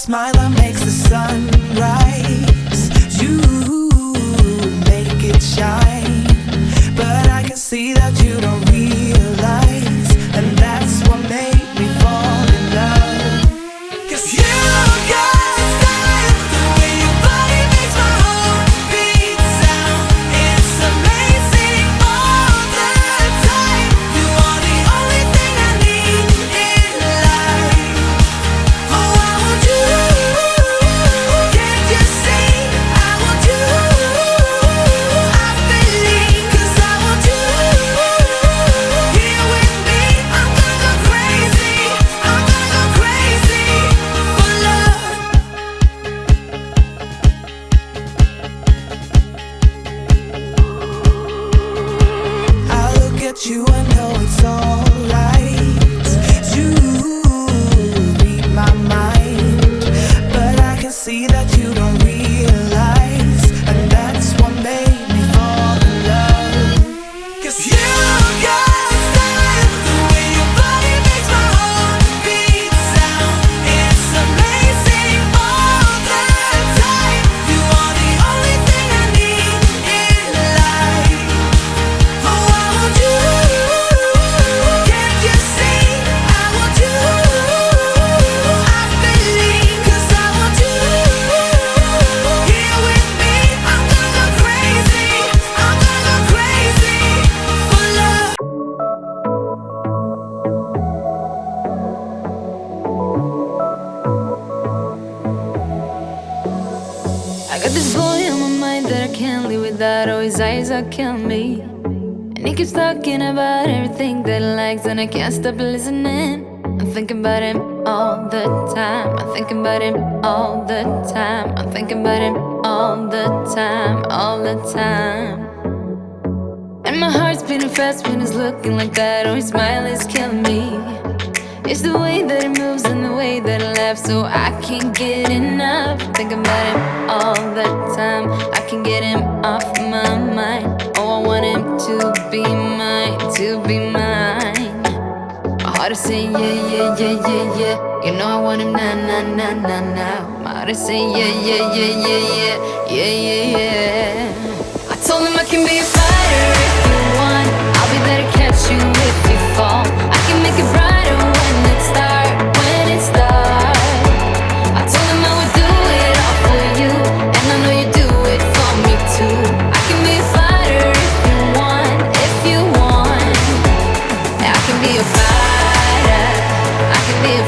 smile that makes the sun rise. You make it shine, but I can see that you don't realize, and that's what made me fall in love. 'Cause you got style, the way your body makes my heart beat sound. It's amazing all the time. You are the only thing I need in life. Oh, I want you. Can't you see? I want you. I believe, 'cause I want you here with me. I'm gonna go crazy. I'm gonna go crazy for love. I look at you, I know it's alright. You read my mind, but I can see that you don't realize, and that's what made me fall in love. 'Cause you got style, the way your body makes my heart beat sound. It's amazing all the time. You are the only thing I need in life. Oh, I want you. Can't you see? I want you. I believe, 'cause I want you here with me. I'm gonna go crazy. I'm gonna go crazy for love. I got this boy on my mind that I can't live without. Oh, his eyes are killing me. And he keeps talking about everything that he likes, and I can't stop listening. I'm thinking about him all the time. I'm thinking about him all the time. I'm thinking about him all the time, all the time. And my heart's beating fast when he's looking like that. Oh, his smile is killing me. It's the way that he moves and the way that he laughs, so I can't get enough. Thinking about him all the time. I can't get him off my mind. Oh, I want him to be mine, to be mine. My heart is saying yeah, yeah, yeah, yeah, yeah. You know I want him now, now, now, now, now. My heart is saying yeah, yeah, yeah, yeah, yeah, yeah, yeah, yeah. I told him I can be a fighter if you want. I'll be there to catch you if you fall. I can make it brighter when it's dark, when it's dark. I told him I would do it all for you, and I know you do it for me too. I can be a fighter if you want, if you want. I can be a fighter, I can be a